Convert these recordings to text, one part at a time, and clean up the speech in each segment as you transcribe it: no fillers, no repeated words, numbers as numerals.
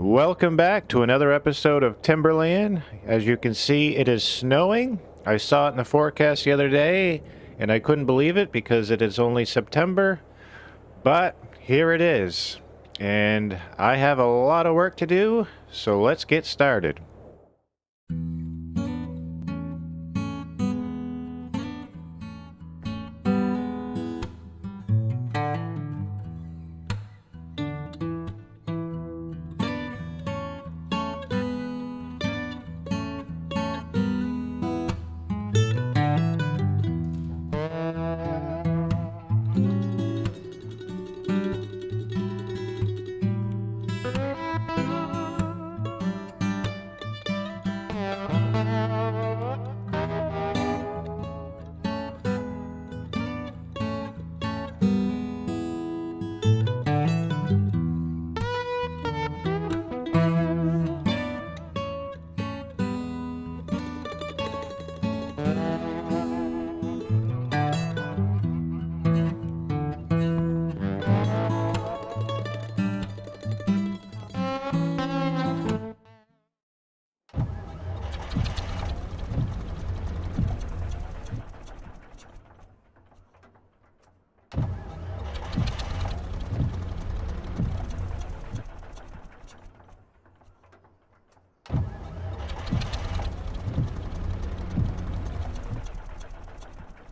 Welcome back to another episode of Timberland. As you can see, it is snowing. I saw it in the forecast the other day, and I couldn't believe it because it is only September. But here it is. And I have a lot of work to do, so let's get started.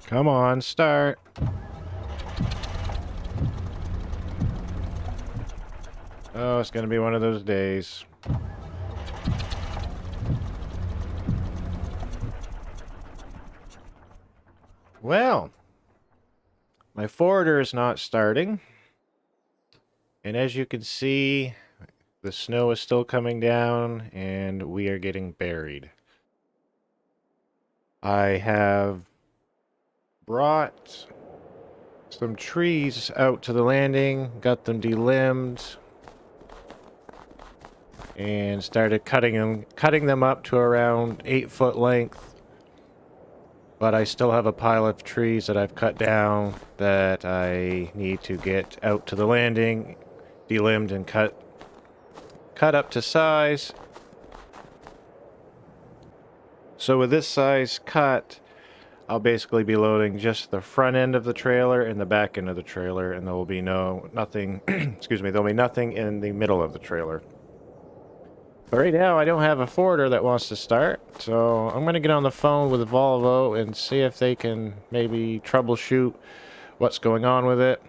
Come on, start. Oh, it's going to be one of those days. Well, my forwarder is not starting. And as you can see, the snow is still coming down and we are getting buried. I have brought some trees out to the landing, got them delimbed, and started cutting them up to around 8-foot length. But I still have a pile of trees that I've cut down that I need to get out to the landing, delimbed and cut up to size. So with this size cut, I'll basically be loading just the front end of the trailer and the back end of the trailer, and there will be nothing, excuse me, there'll be nothing in the middle of the trailer. But right now, I don't have a forwarder that wants to start, so I'm going to get on the phone with Volvo and see if they can maybe troubleshoot what's going on with it.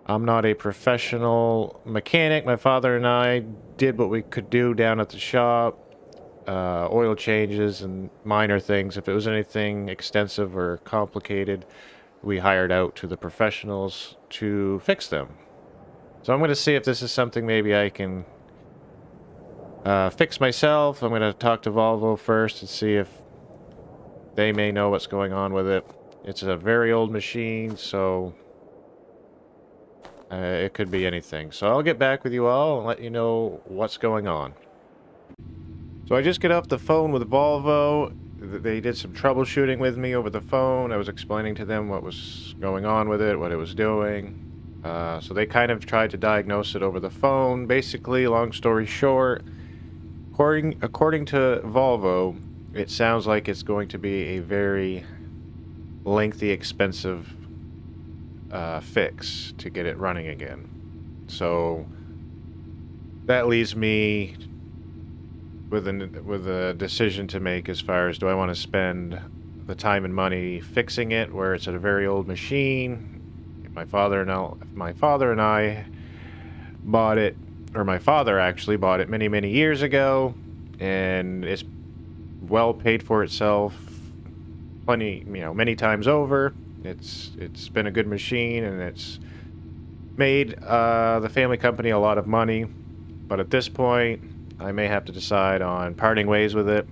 I'm not a professional mechanic. My father and I did what we could do down at the shop. Oil changes and minor things. If it was anything extensive or complicated, we hired out to the professionals to fix them. So I'm going to see if this is something maybe I can fix myself. I'm going to talk to Volvo first and see if they may know what's going on with it. It's a very old machine, so it could be anything. So I'll get back with you all and let you know what's going on. So I just get off the phone with Volvo. They did some troubleshooting with me over the phone. I was explaining to them what was going on with it, what it was doing. So they kind of tried to diagnose it over the phone. Basically, long story short, according to Volvo, it sounds like it's going to be a very lengthy, expensive fix to get it running again. So that leaves me with a decision to make as far as, do I want to spend the time and money fixing it where it's a very old machine? My father and I bought it, or my father actually bought it many years ago, and it's well paid for itself many times over. It's been a good machine, and it's made the family company a lot of money. But at this point, I may have to decide on parting ways with it,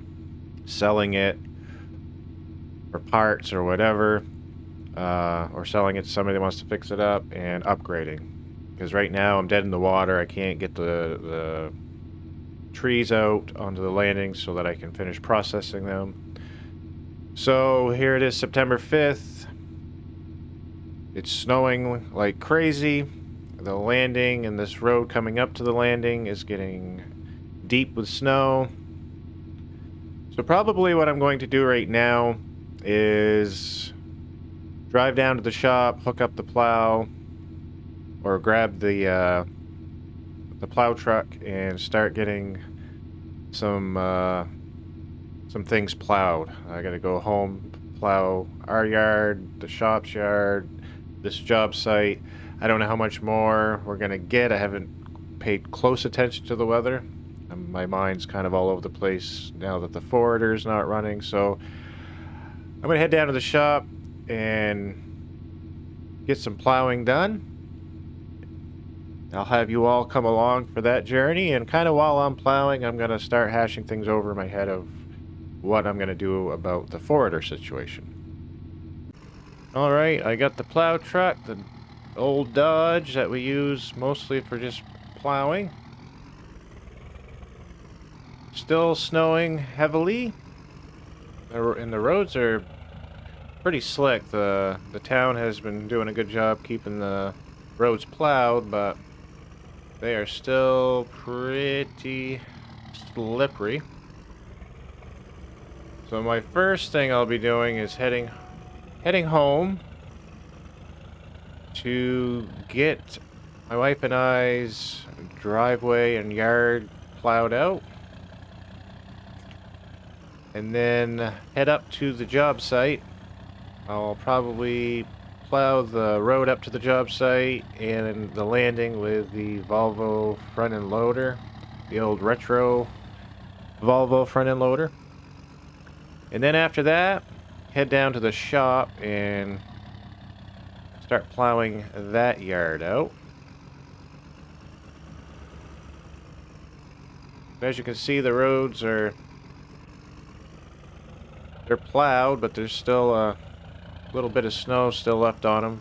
selling it for parts or whatever, or selling it to somebody that wants to fix it up, and upgrading. Because right now I'm dead in the water. I can't get the trees out onto the landing so that I can finish processing them. So here it is, September 5th. It's snowing like crazy. the landing and this road coming up to the landing is getting deep with snow. So probably what I'm going to do right now is drive down to the shop, hook up the plow, or grab the plow truck and start getting some things plowed. I gotta go home, plow our yard, the shop's yard, this job site. I don't know how much more we're gonna get. I haven't paid close attention to the weather. My mind's kind of all over the place now that the forwarder's not running, so I'm gonna head down to the shop and get some plowing done. I'll have you all come along for that journey, and kind of while I'm plowing, I'm gonna start hashing things over in my head of what I'm gonna do about the forwarder situation. Alright, I got the plow truck, the old Dodge that we use mostly for just plowing. Still snowing heavily, and the roads are pretty slick. The town has been doing a good job keeping the roads plowed, but they are still pretty slippery. So my first thing I'll be doing is heading home to get my wife and I's driveway and yard plowed out, and then head up to the job site. I'll probably plow the road up to the job site and the landing with the Volvo front end loader, the old retro Volvo front end loader. And then after that, head down to the shop and start plowing that yard out. As you can see, the roads they're plowed, but there's still a little bit of snow still left on them.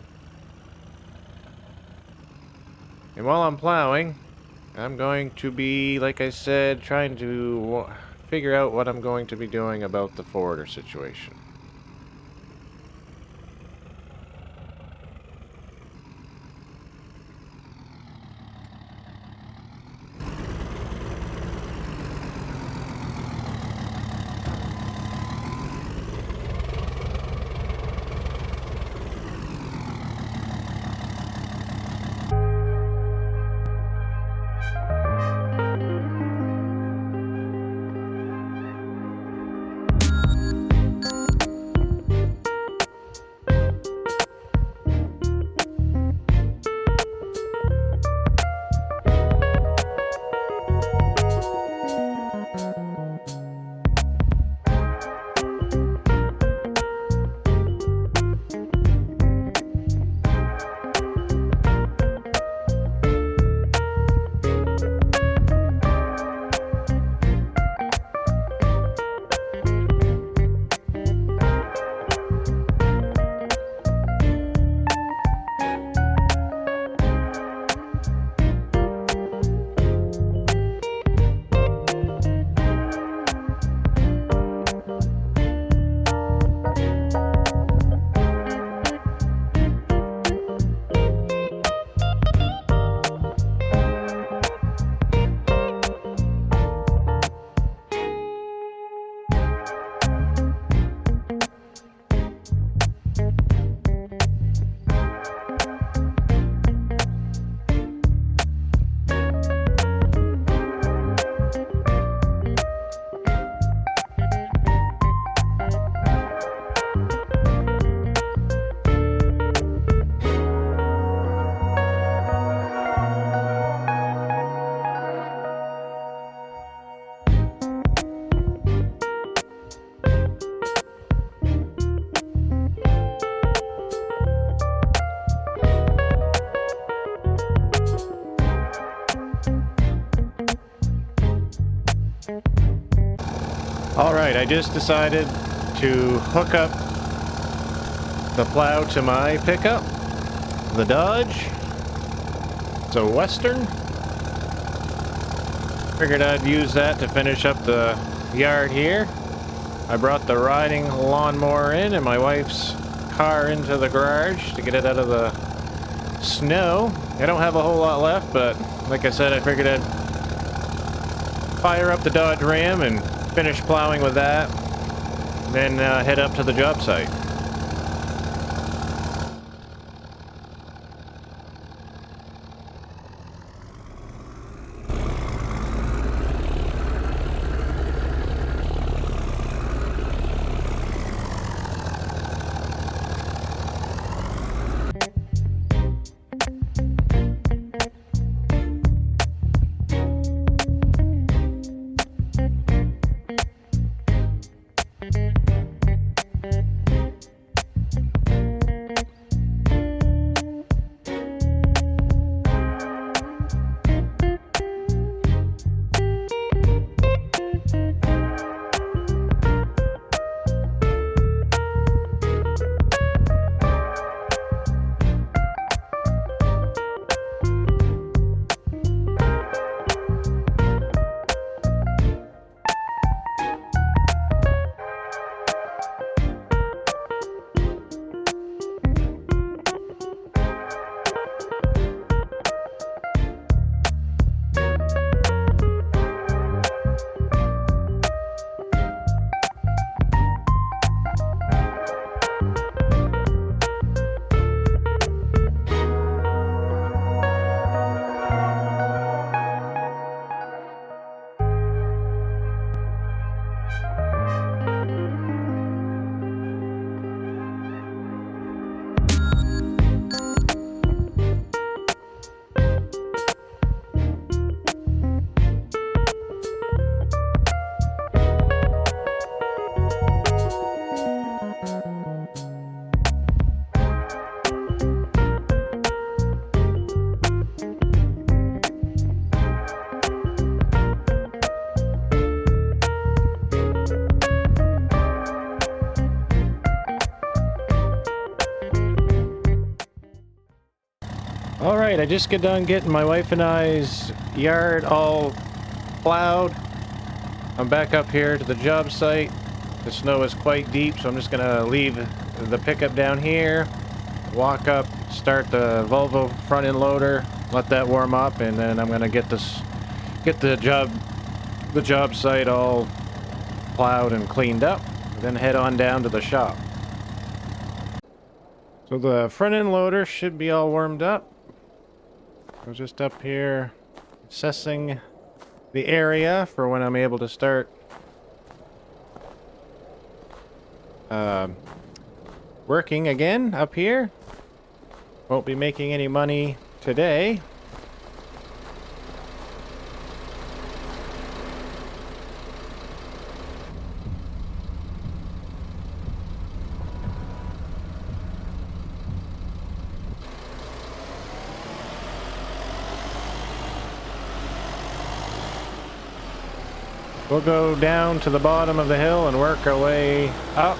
And while I'm plowing, I'm going to be, like I said, trying to figure out what I'm going to be doing about the forwarder situation. Alright, I just decided to hook up the plow to my pickup, the Dodge. It's a Western. Figured I'd use that to finish up the yard here. I brought the riding lawnmower in and my wife's car into the garage to get it out of the snow. I don't have a whole lot left, but like I said, I figured I'd fire up the Dodge Ram and finish plowing with that, and then head up to the job site. Alright, I just got done getting my wife and I's yard all plowed. I'm back up here to the job site. The snow is quite deep, so I'm just gonna leave the pickup down here, walk up, start the Volvo front end loader, let that warm up, and then I'm gonna get the job site all plowed and cleaned up, then head on down to the shop. So the front end loader should be all warmed up. I was just up here assessing the area for when I'm able to start working again up here. Won't be making any money today. We'll go down to the bottom of the hill and work our way up.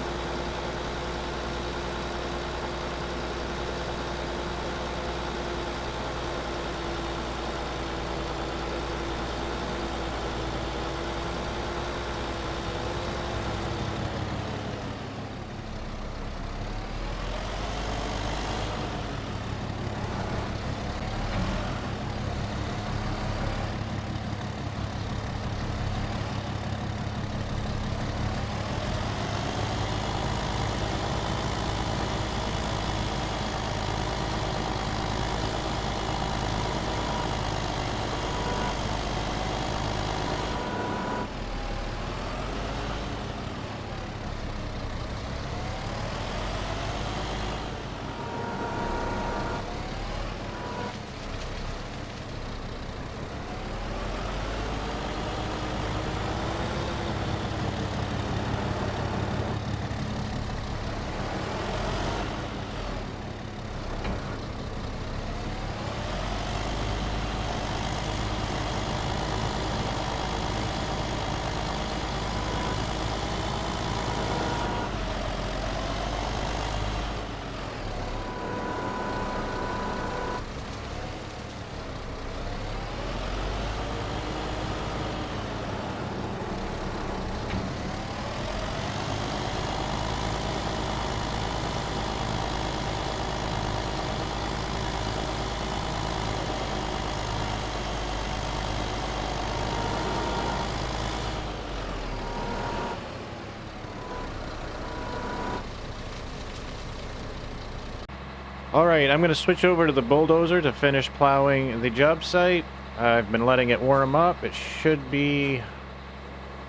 Alright, I'm going to switch over to the bulldozer to finish plowing the job site. I've been letting it warm up. It should be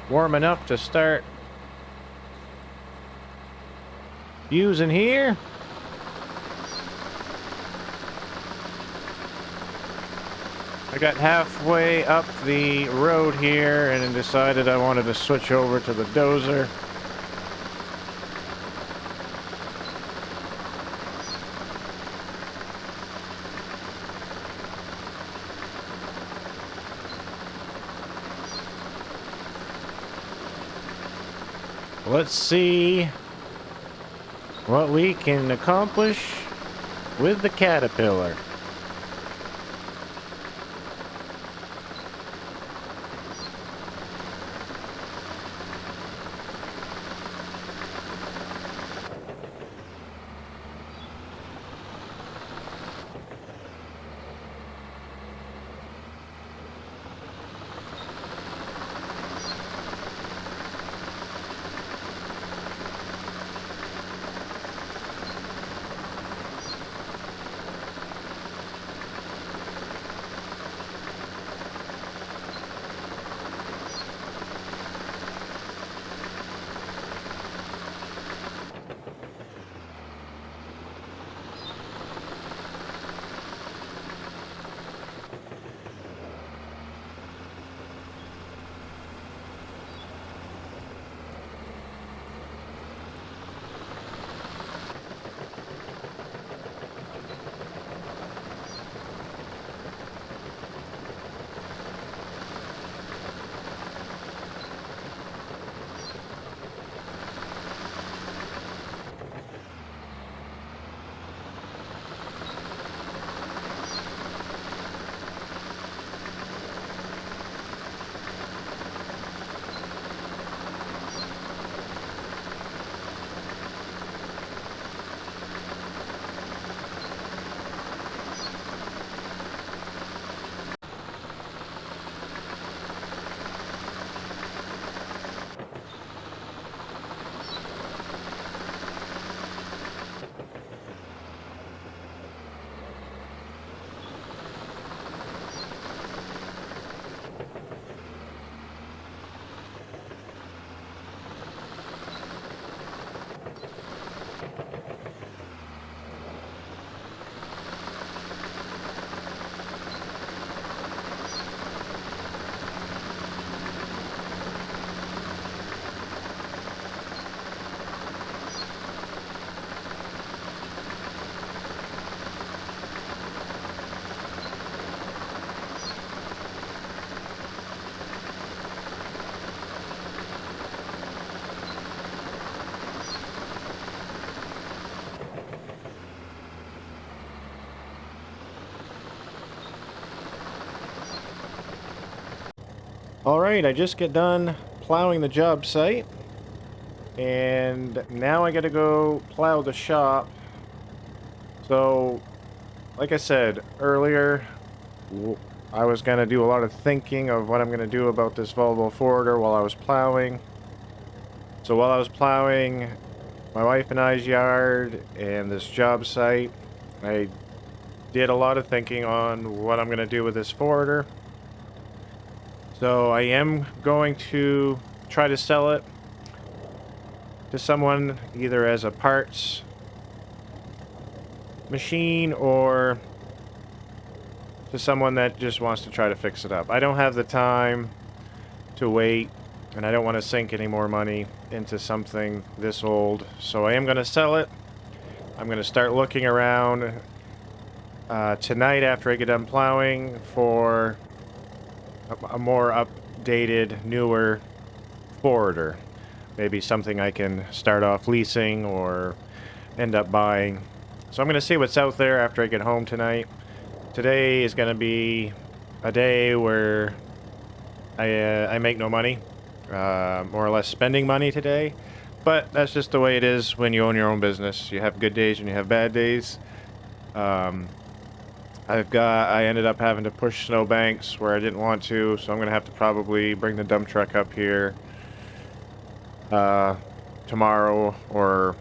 warm enough to start using here. I got halfway up the road here and then decided I wanted to switch over to the dozer. Let's see what we can accomplish with the Caterpillar. Alright, I just get done plowing the job site, and now I gotta go plow the shop. So, like I said earlier, I was gonna do a lot of thinking of what I'm gonna do about this Volvo forwarder while I was plowing. So while I was plowing my wife and I's yard and this job site, I did a lot of thinking on what I'm gonna do with this forwarder. So I am going to try to sell it to someone either as a parts machine or to someone that just wants to try to fix it up. I don't have the time to wait, and I don't want to sink any more money into something this old. So I am going to sell it. I'm going to start looking around tonight after I get done plowing for a more updated, newer forwarder. Maybe something I can start off leasing or end up buying. So I'm going to see what's out there after I get home tonight. Today is going to be a day where I make no money. More or less spending money today. But that's just the way it is when you own your own business. You have good days and you have bad days. I ended up having to push snowbanks where I didn't want to, so I'm going to have to probably bring the dump truck up here tomorrow or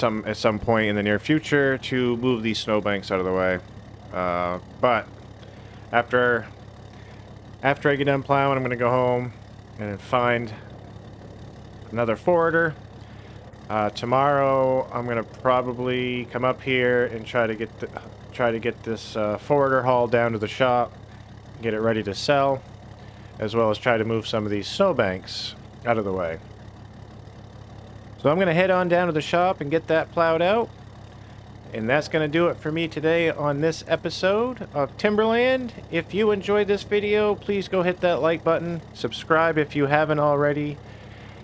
at some point in the near future to move these snowbanks out of the way. But after I get done plowing, I'm going to go home and find another forwarder. Tomorrow I'm going to probably come up here and try to get this forwarder hauled down to the shop, get it ready to sell, as well as try to move some of these snowbanks out of the way. So I'm going to head on down to the shop and get that plowed out. And that's going to do it for me today on this episode of Timberland. If you enjoyed this video, please go hit that like button, subscribe if you haven't already,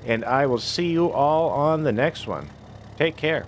and I will see you all on the next one. Take care.